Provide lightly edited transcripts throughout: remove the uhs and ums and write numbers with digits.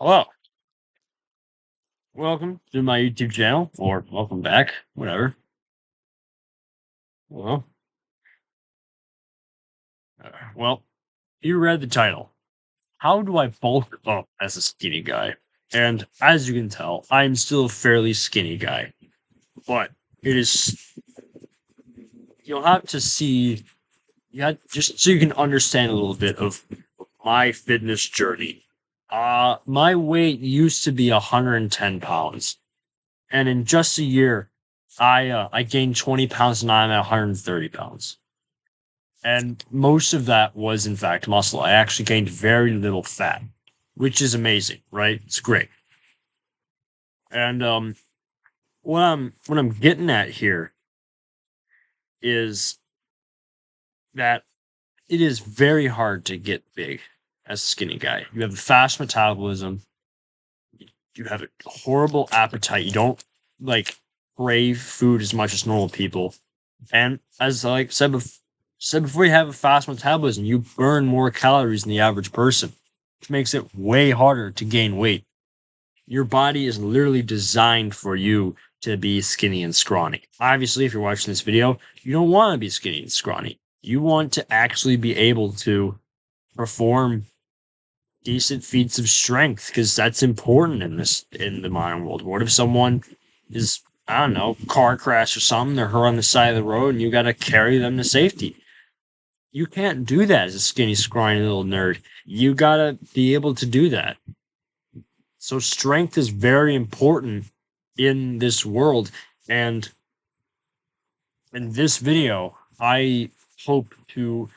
Hello, welcome to my YouTube channel, or welcome back, whatever. Well, well, you read the title. How do I bulk up as a skinny guy? And as you can tell, I'm still a fairly skinny guy, but it is. You'll have to see. Just so you can understand a little bit of my fitness journey. My weight used to be 110 pounds, and in just a year, I gained 20 pounds, and now I'm at 130 pounds. And most of that was, in fact, muscle. I actually gained very little fat, which is amazing, right? It's great. And what I'm getting at here is that it is very hard to get big as a skinny guy. You have a fast metabolism. You have a horrible appetite. You don't like crave food as much as normal people. And as I said before, you have a fast metabolism. You burn more calories than the average person, which makes it way harder to gain weight. Your body is literally designed for you to be skinny and scrawny. Obviously, if you're watching this video, you don't want to be skinny and scrawny. You want to actually be able to perform decent feats of strength because that's important in the modern world. What if someone is, I don't know, car crash or something, they're on the side of the road and you got to carry them to safety? You can't do that as a skinny, scrawny little nerd. You gotta be able to do that. So strength is very important in this world. And in this video, I hope to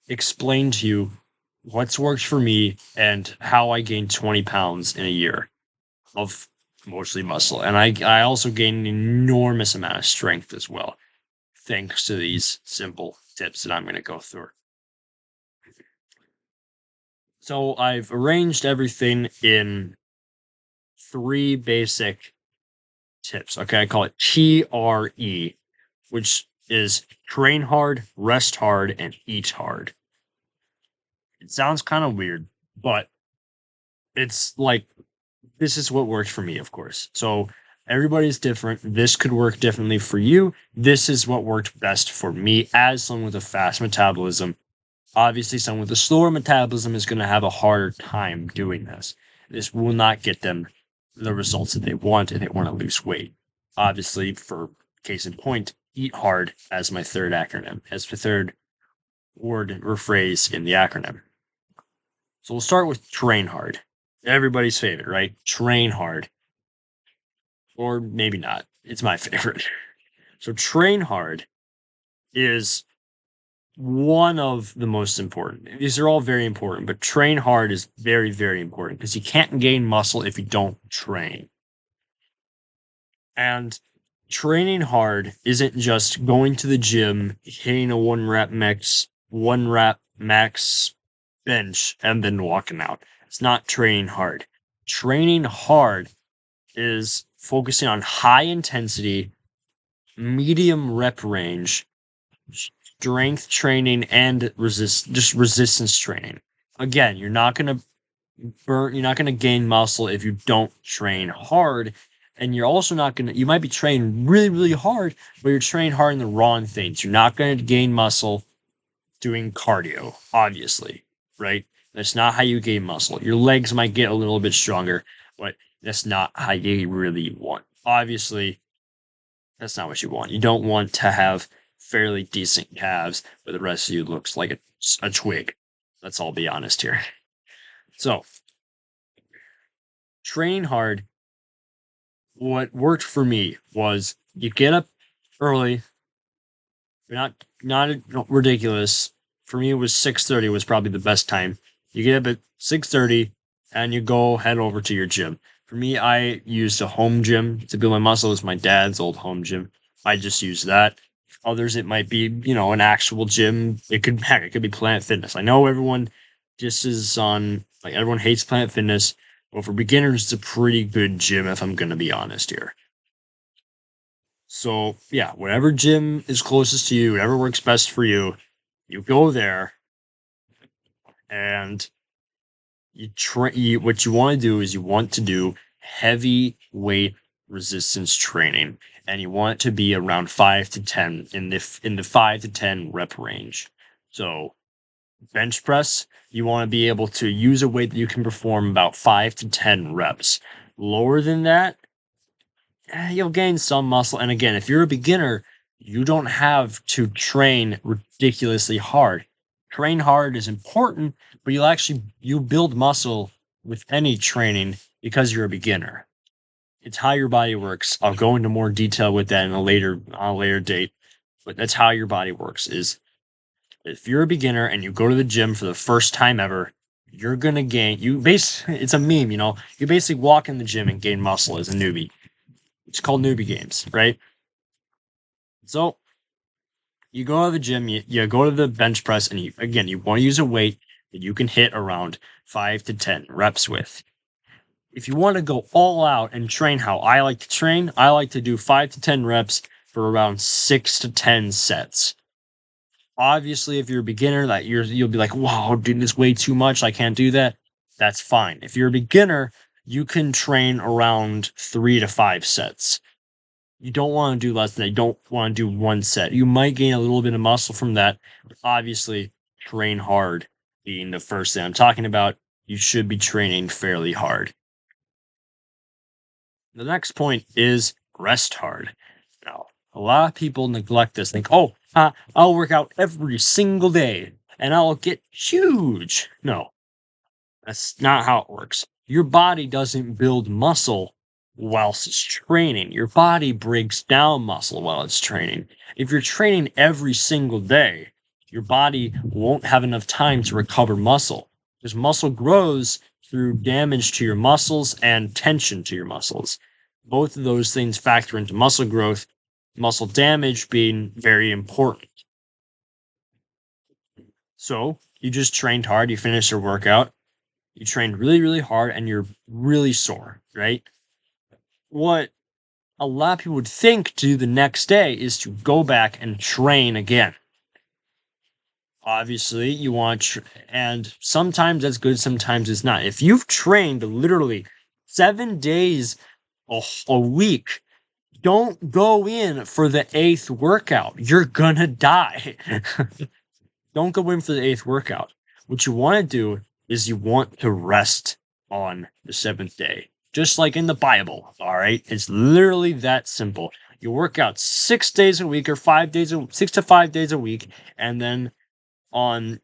explain to you what's worked for me and how I gained 20 pounds in a year of mostly muscle. And I also gained an enormous amount of strength as well, thanks to these simple tips that I'm going to go through. So I've arranged everything in three basic tips. Okay, I call it T.R.E, which is train hard, rest hard, and eat hard. It sounds kind of weird, but it's like this is what works for me, of course. So everybody's different. This could work differently for you. This is what worked best for me as someone with a fast metabolism. Obviously, someone with a slower metabolism is going to have a harder time doing this. This will not get them the results that they want if they want to lose weight. Obviously, for case in point, eat hard as my third acronym, as the third word or phrase in the acronym. So we'll start with train hard. Everybody's favorite, right? Train hard. Or maybe not. It's my favorite. So train hard is one of the most important. These are all very important, but train hard is very, very important because you can't gain muscle if you don't train. And training hard isn't just going to the gym, hitting a one rep max bench, and then walking out. It's not training hard. Training hard is focusing on high intensity, medium rep range, strength training, and resistance training. Again, you're not gonna gain muscle if you don't train hard. And you're also not gonna you might be training really, really hard, but you're training hard in the wrong things. You're not gonna gain muscle doing cardio, obviously, right? That's not how you gain muscle. Your legs might get a little bit stronger, but that's not how you really want. Obviously, that's not what you want. You don't want to have fairly decent calves, but the rest of you looks like a twig. Let's all be honest here. So, training hard, what worked for me was you get up early. You're not ridiculous. For me, it was 6:30 was probably the best time. You get up at 6:30 and you go head over to your gym. For me, I used a home gym to build my muscle. It's my dad's old home gym. I just use that. Others, it might be, an actual gym. It could be Planet Fitness. I know everyone just is on, like, everyone hates Planet Fitness. Well, for beginners, it's a pretty good gym, if I'm going to be honest here. So, yeah, whatever gym is closest to you, whatever works best for you, you go there and What you want to do is you want to do heavy weight resistance training, and you want it to be around 5 to 10 in the 5 to 10 rep range. So bench press, you want to be able to use a weight that you can perform about 5 to 10 reps. Lower than that, you'll gain some muscle. And again, if you're a beginner, you don't have to train ridiculously hard. Train hard is important, but you build muscle with any training because you're a beginner. It's how your body works. I'll go into more detail with that on a later date, but that's how your body works. Is if you're a beginner and you go to the gym for the first time ever, you're gonna gain. It's a meme, You basically walk in the gym and gain muscle as a newbie. It's called newbie games, right? So you go to the gym, you go to the bench press, and you want to use a weight that you can hit around 5 to 10 reps with. If you want to go all out and train how I like to train, I like to do 5 to 10 reps for around 6 to 10 sets. Obviously, if you're a beginner, you'll be like, "Wow, dude, this is way too much. I can't do that." That's fine. If you're a beginner, you can train around 3 to 5 sets. You don't want to do less than that. You don't want to do one set. You might gain a little bit of muscle from that. But obviously, train hard being the first thing I'm talking about. You should be training fairly hard. The next point is rest hard. Now, a lot of people neglect this. Think, oh, I'll work out every single day and I'll get huge. No, that's not how it works. Your body doesn't build muscle whilst it's training. Your body breaks down muscle while it's training. If you're training every single day, your body won't have enough time to recover muscle because muscle grows through damage to your muscles and tension to your muscles. Both of those things factor into muscle growth, muscle damage being very important. So you just trained hard, you finished your workout, you trained really, really hard, and you're really sore, right? What a lot of people would think to do the next day is to go back and train again. Obviously, you want, and sometimes that's good, sometimes it's not. If you've trained literally 7 days a week, don't go in for the eighth workout. You're gonna die. Don't go in for the eighth workout. What you want to do is you want to rest on the seventh day, just like in the Bible. All right. It's literally that simple. You work out 6 days a week or 6 to 5 days a week. And then on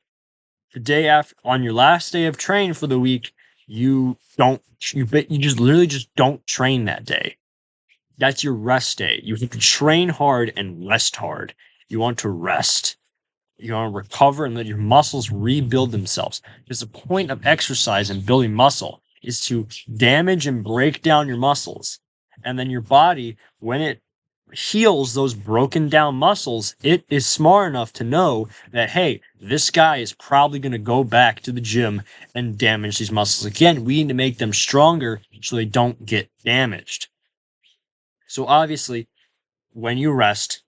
on your last day of training for the week, you just literally just don't train that day. That's your rest day. You have to train hard and rest hard. You want to rest. You want to recover and let your muscles rebuild themselves. Because the point of exercise and building muscle is to damage and break down your muscles. And then your body, when it heals those broken down muscles, it is smart enough to know that, hey, this guy is probably going to go back to the gym and damage these muscles again. We need to make them stronger so they don't get damaged. So obviously, when you rest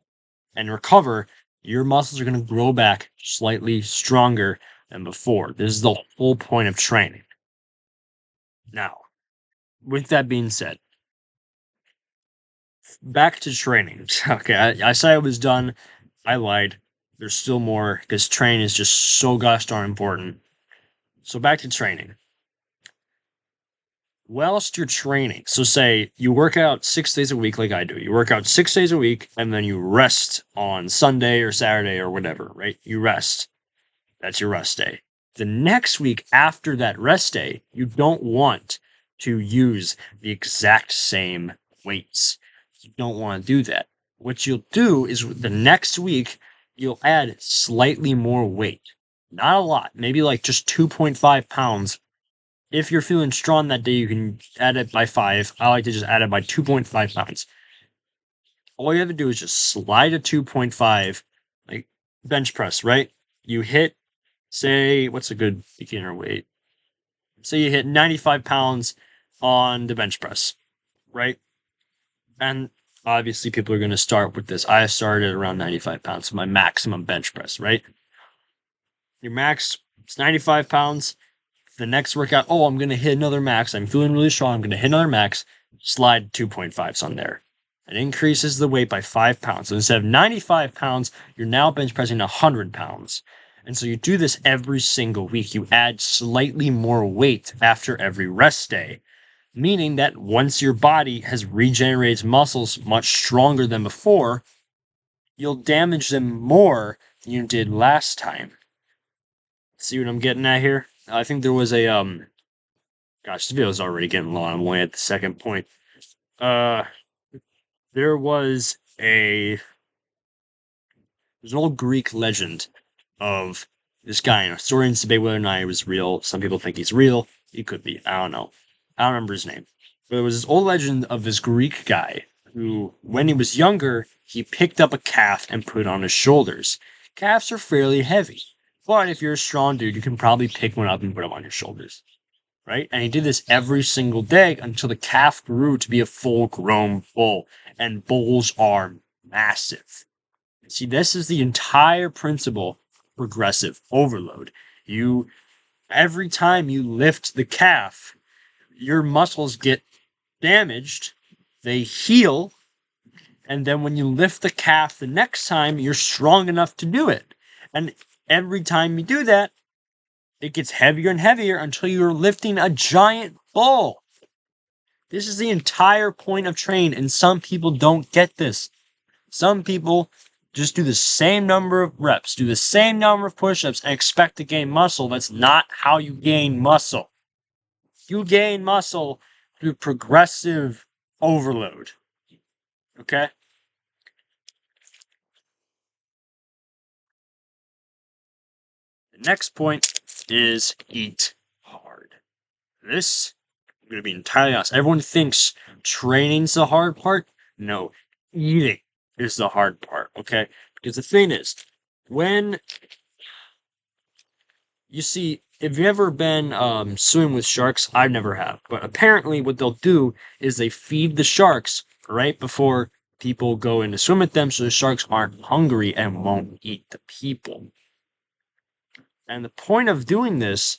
and recover, your muscles are going to grow back slightly stronger than before. This is the whole point of training. Now, with that being said, back to training. Okay, I said I was done. I lied. There's still more because training is just so gosh darn important. So back to training. Whilst you're training, so say you work out 6 days a week like I do. You work out 6 days a week and then you rest on Sunday or Saturday or whatever, right? You rest. That's your rest day. The next week after that rest day, you don't want to use the exact same weights. You don't want to do that. What you'll do is the next week, you'll add slightly more weight. Not a lot, maybe like just 2.5 pounds. If you're feeling strong that day, you can add it by 5. I like to just add it by 2.5 pounds. All you have to do is just slide a 2.5, like bench press, right? You hit, say, what's a good beginner weight? Say you hit 95 pounds on the bench press, right? And obviously, people are going to start with this. I started around 95 pounds, so my maximum bench press, right? Your max is 95 pounds. The next workout, oh, I'm going to hit another max. I'm feeling really strong. I'm going to hit another max. Slide 2.5s on there. It increases the weight by 5 pounds. So instead of 95 pounds, you're now bench pressing 100 pounds. And so you do this every single week. You add slightly more weight after every rest day, meaning that once your body has regenerated muscles much stronger than before, you'll damage them more than you did last time. See what I'm getting at here? I think there was a gosh, this video is already getting long. I'm only at the second point. Uh there was a there's an old Greek legend of this guy, and historians debate whether or not he was real. Some people think he's real. He could be. I don't know. I don't remember his name. But there was this old legend of this Greek guy who, when he was younger, he picked up a calf and put it on his shoulders. Calves are fairly heavy, but if you're a strong dude, you can probably pick one up and put them on your shoulders. Right? And he did this every single day until the calf grew to be a full grown bull. And bulls are massive. See, this is the entire principle of progressive overload. Every time you lift the calf, your muscles get damaged, they heal, and then when you lift the calf the next time, you're strong enough to do it. And every time you do that, it gets heavier and heavier until you're lifting a giant bull. This is the entire point of training, and some people don't get this. Some people just do the same number of reps, do the same number of push-ups, and expect to gain muscle. That's not how you gain muscle. You gain muscle through progressive overload. Okay? The next point is eat hard. This, I'm going to be entirely honest. Everyone thinks training's the hard part. No, eating is the hard part, okay? Because the thing is, when you see, if you've ever been swimming with sharks, I never have. But apparently, what they'll do is they feed the sharks right before people go in to swim with them, so the sharks aren't hungry and won't eat the people. And the point of doing this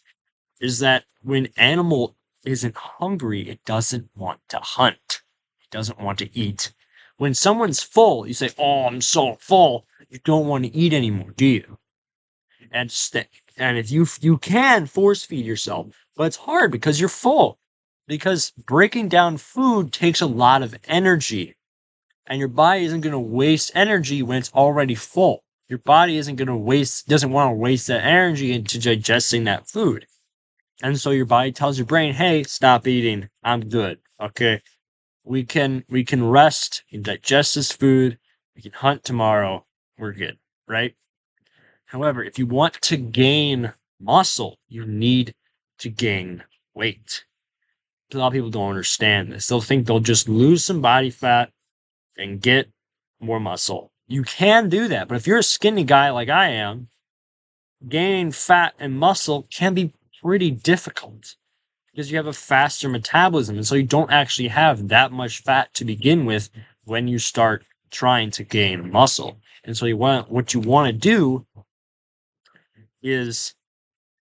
is that when animal isn't hungry, it doesn't want to hunt. It doesn't want to eat. When someone's full, you say, "Oh, I'm so full." You don't want to eat anymore, do you? And if you can force feed yourself, but it's hard because you're full. Because breaking down food takes a lot of energy, and your body isn't going to waste energy when it's already full. Your body doesn't want to waste that energy into digesting that food. And so your body tells your brain, "Hey, stop eating. I'm good. Okay. We can rest, we can digest this food, we can hunt tomorrow, we're good." Right? However, if you want to gain muscle, you need to gain weight. A lot of people don't understand this. They'll think they'll just lose some body fat and get more muscle. You can do that, but if you're a skinny guy like I am, gaining fat and muscle can be pretty difficult because you have a faster metabolism, and so you don't actually have that much fat to begin with when you start trying to gain muscle. And so what you want to do is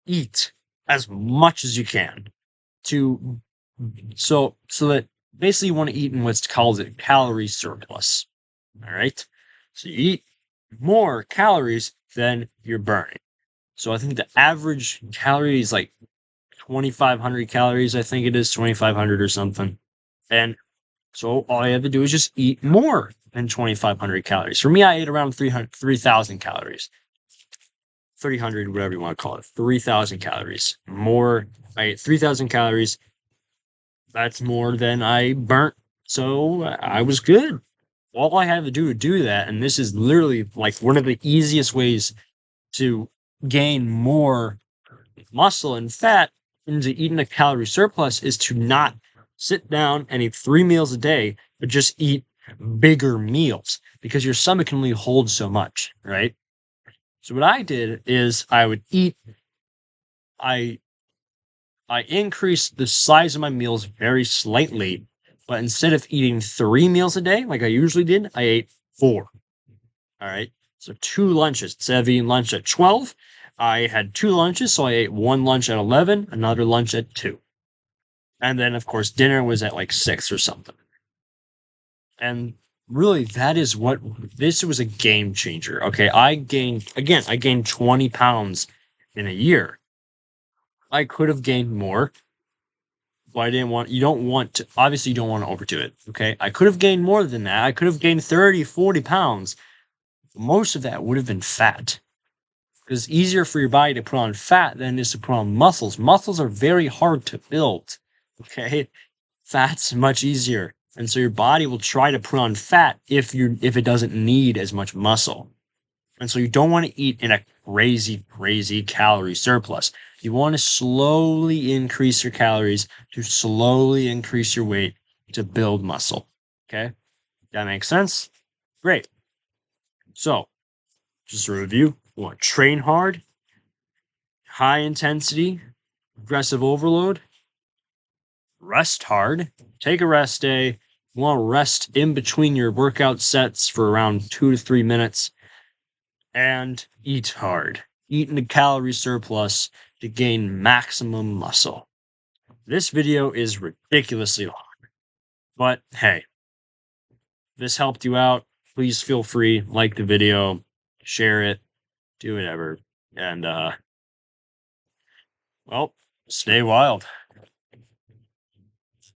eat as much as you can to so that basically you want to eat in what's called a calorie surplus. All right, so you eat more calories than you're burning. So I think the average calorie is like 2,500 calories. I think it is 2,500 or something. And so all you have to do is just eat more than 2,500 calories. For me, I ate around 3,000 calories. 300, whatever you want to call it, 3,000 calories. More, I ate 3,000 calories. That's more than I burnt. So I was good. All I had to do that, and this is literally like one of the easiest ways to gain more muscle and fat into eating a calorie surplus, is to not sit down and eat 3 meals a day, but just eat bigger meals because your stomach can only hold so much, right? So what I did is I increased the size of my meals very slightly, but instead of eating 3 meals a day like I usually did, I ate 4. All right. So 2 lunches. Instead of eating lunch at 12, I had 2 lunches, so I ate one lunch at 11, another lunch at 2. And then, of course, dinner was at like 6 or something. And really, that is what this was a game changer. Okay. I gained 20 pounds in a year. I could have gained more, but you don't want to, obviously, you don't want to overdo it. Okay. I could have gained more than that. I could have gained 30, 40 pounds. Most of that would have been fat because it's easier for your body to put on fat than it is to put on muscles. Muscles are very hard to build. Okay. Fat's much easier. And so your body will try to put on fat if it doesn't need as much muscle. And so you don't want to eat in a crazy, crazy calorie surplus. You want to slowly increase your calories to slowly increase your weight to build muscle. Okay? That makes sense? Great. So, just a review. You want to train hard, high intensity, aggressive overload, rest hard, take a rest day. You want to rest in between your workout sets for around 2 to 3 minutes, and eat hard. Eat in a calorie surplus to gain maximum muscle. This video is ridiculously long, but hey, if this helped you out, please feel free, like the video, share it, do whatever, and well, stay wild.